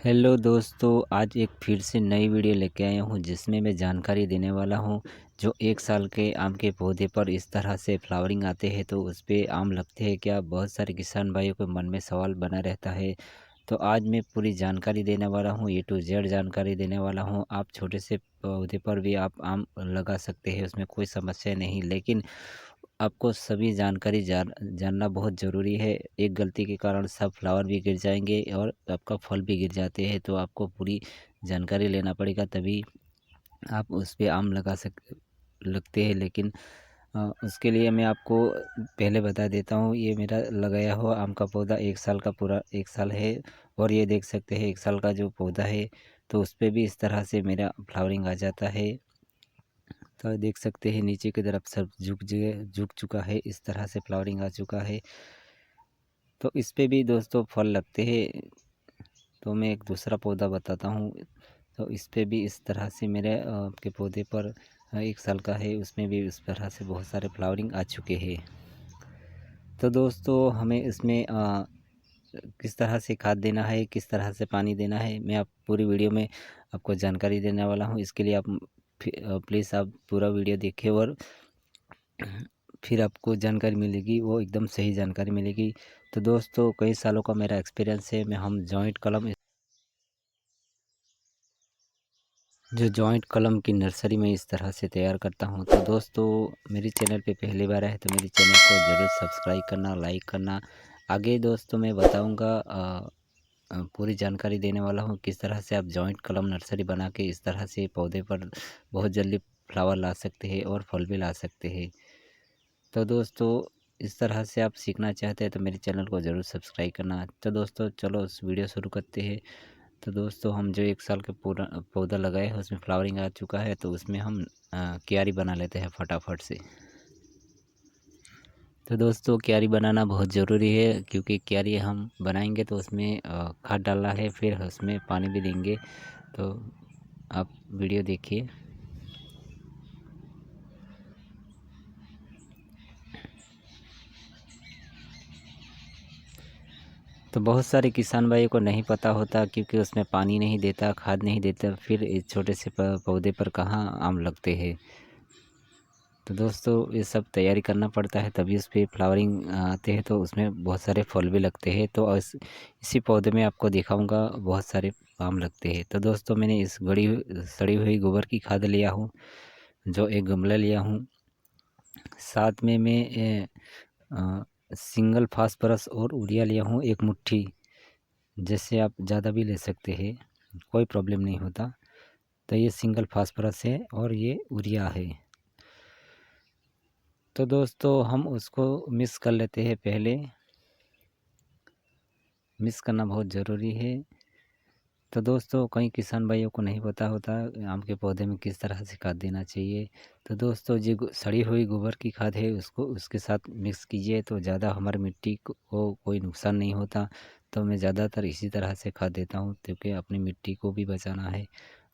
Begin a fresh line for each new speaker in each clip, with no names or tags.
Hello दोस्तों, आज एक फिर से नई वीडियो लेके आया हूँ जिसमें मैं जानकारी देने वाला हूँ। जो 1 साल के आम के पौधे पर इस तरह से फ्लावरिंग आते हैं तो उस पे आम लगते हैं क्या, बहुत सारे किसान भाइयों के मन में सवाल बना रहता है। तो आज मैं पूरी जानकारी देने वाला हूँ, ए टू जेड जानकारी देने वाला हूँ। आप छोटे से पौधे पर भी आप आम लगा सकते हैं, उसमें कोई समस्या नहीं, लेकिन आपको सभी जानकारी जानना बहुत ज़रूरी है। एक गलती के कारण सब फ्लावर भी गिर जाएंगे और आपका फल भी गिर जाते हैं, तो आपको पूरी जानकारी लेना पड़ेगा, तभी आप उस पे आम लगते हैं। लेकिन उसके लिए मैं आपको पहले बता देता हूँ, ये मेरा लगाया हुआ आम का पौधा 1 साल का, पूरा 1 साल है। और ये देख सकते हैं 1 साल का जो पौधा है, तो उस पे भी इस तरह से मेरा फ्लावरिंग आ जाता है। तो देख सकते हैं नीचे की तरफ सब झुक चुका है, इस तरह से फ्लावरिंग आ चुका है। तो इस पे भी दोस्तों फल लगते हैं। तो मैं एक दूसरा पौधा बताता हूँ। तो इस पे भी इस तरह से मेरे के पौधे पर 1 साल का है, उसमें भी इस तरह से बहुत सारे फ्लावरिंग आ चुके हैं। तो दोस्तों हमें इसमें किस तरह से खाद देना है, किस तरह से पानी देना है, मैं आप पूरी वीडियो में आपको जानकारी देने वाला हूँ। इसके लिए आप प्लीज़ आप पूरा वीडियो देखिए और फिर आपको जानकारी मिलेगी, वो एकदम सही जानकारी मिलेगी। तो दोस्तों कई सालों का मेरा एक्सपीरियंस है। हम जॉइंट कलम की नर्सरी में इस तरह से तैयार करता हूँ। तो दोस्तों मेरे चैनल पे पहली बार आए तो मेरे चैनल को ज़रूर सब्सक्राइब करना, लाइक करना। आगे दोस्तों मैं बताऊँगा, पूरी जानकारी देने वाला हूँ किस तरह से आप जॉइंट कलम नर्सरी बना के इस तरह से पौधे पर बहुत जल्दी फ्लावर ला सकते हैं और फल भी ला सकते हैं। तो दोस्तों इस तरह से आप सीखना चाहते हैं तो मेरे चैनल को ज़रूर सब्सक्राइब करना। तो दोस्तों चलो उस वीडियो शुरू करते हैं। तो दोस्तों हम जो 1 साल के पूरा पौधा लगाए हैं उसमें फ्लावरिंग आ चुका है, तो उसमें हम क्यारी बना लेते हैं फटाफट से। तो दोस्तों क्यारी बनाना बहुत ज़रूरी है, क्योंकि क्यारी हम बनाएंगे तो उसमें खाद डालना है, फिर उसमें पानी भी देंगे। तो आप वीडियो देखिए। तो बहुत सारे किसान भाइयों को नहीं पता होता, क्योंकि उसमें पानी नहीं देता, खाद नहीं देता, फिर इस छोटे से पौधे पर कहाँ आम लगते हैं। तो दोस्तों ये सब तैयारी करना पड़ता है, तभी उस पर फ्लावरिंग आते हैं, तो उसमें बहुत सारे फल भी लगते हैं। तो इसी पौधे में आपको दिखाऊंगा बहुत सारे आम लगते हैं। तो दोस्तों मैंने इस सड़ी हुई गोबर की खाद लिया हूँ, जो एक गमला लिया हूँ। साथ में मैं सिंगल फास्फोरस और यूरिया लिया हूँ 1 मुट्ठी। जैसे आप ज़्यादा भी ले सकते हैं, कोई प्रॉब्लम नहीं होता। तो ये सिंगल फास्फोरस है और ये यूरिया है। तो दोस्तों हम उसको मिक्स कर लेते हैं। पहले मिक्स करना बहुत ज़रूरी है। तो दोस्तों कई किसान भाइयों को नहीं पता होता आम के पौधे में किस तरह से खाद देना चाहिए। तो दोस्तों जो सड़ी हुई गोबर की खाद है उसको उसके साथ मिक्स कीजिए, तो ज़्यादा हमारी मिट्टी को कोई नुकसान नहीं होता। तो मैं ज़्यादातर इसी तरह से खाद देता हूँ, क्योंकि अपनी मिट्टी को भी बचाना है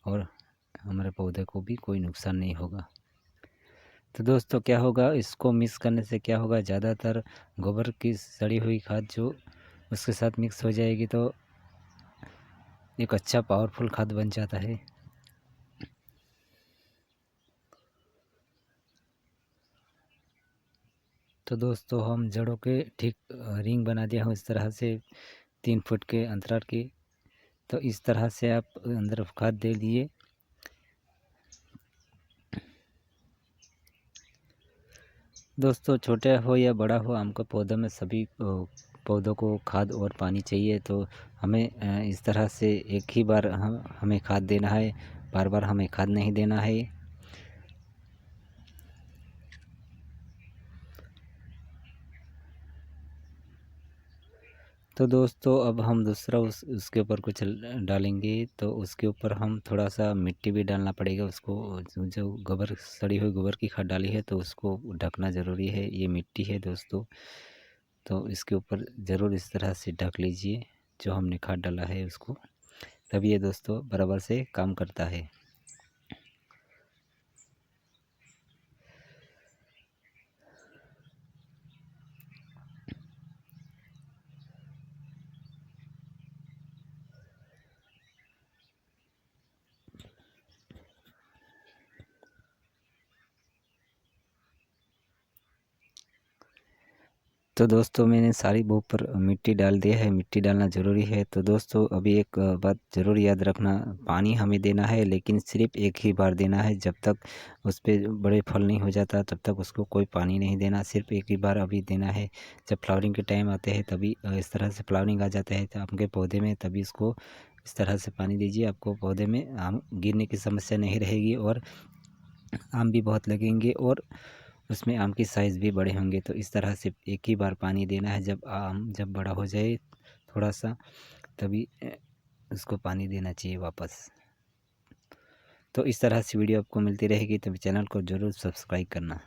और हमारे पौधे को भी कोई नुकसान नहीं होगा। तो दोस्तों क्या होगा, इसको मिक्स करने से क्या होगा, ज़्यादातर गोबर की सड़ी हुई खाद जो उसके साथ मिक्स हो जाएगी, तो एक अच्छा पावरफुल खाद बन जाता है। तो दोस्तों हम जड़ों के ठीक रिंग बना दिया हूँ इस तरह से 3 फुट के अंतराल की। तो इस तरह से आप अंदर खाद दे दिए। दोस्तों छोटे हो या बड़ा हो, आम का पौधा में सभी पौधों को खाद और पानी चाहिए। तो हमें इस तरह से एक ही बार हमें खाद देना है, बार बार हमें खाद नहीं देना है। तो दोस्तों अब हम दूसरा उसके ऊपर कुछ डालेंगे। तो उसके ऊपर हम थोड़ा सा मिट्टी भी डालना पड़ेगा उसको। जो गोबर सड़ी हुई गोबर की खाद डाली है तो उसको ढकना ज़रूरी है। ये मिट्टी है दोस्तों, तो इसके ऊपर ज़रूर इस तरह से ढक लीजिए जो हमने खाद डाला है उसको, तभी ये दोस्तों बराबर से काम करता है। तो दोस्तों मैंने सारी वो ऊपर मिट्टी डाल दिया है, मिट्टी डालना ज़रूरी है। तो दोस्तों अभी एक बात ज़रूर याद रखना, पानी हमें देना है लेकिन सिर्फ़ एक ही बार देना है। जब तक उस पे बड़े फल नहीं हो जाता तब तक उसको कोई पानी नहीं देना, सिर्फ़ एक ही बार अभी देना है। जब फ्लावरिंग के टाइम आते हैं तभी इस तरह से फ्लावरिंग आ जाता है तो आपके पौधे में, तभी इसको इस तरह से पानी दीजिए। आपको पौधे में आम गिरने की समस्या नहीं रहेगी और आम भी बहुत लगेंगे और उसमें आम की साइज़ भी बड़े होंगे। तो इस तरह से एक ही बार पानी देना है, जब आम जब बड़ा हो जाए थोड़ा सा तभी उसको पानी देना चाहिए वापस। तो इस तरह से वीडियो आपको मिलती रहेगी, तो चैनल को ज़रूर सब्सक्राइब करना।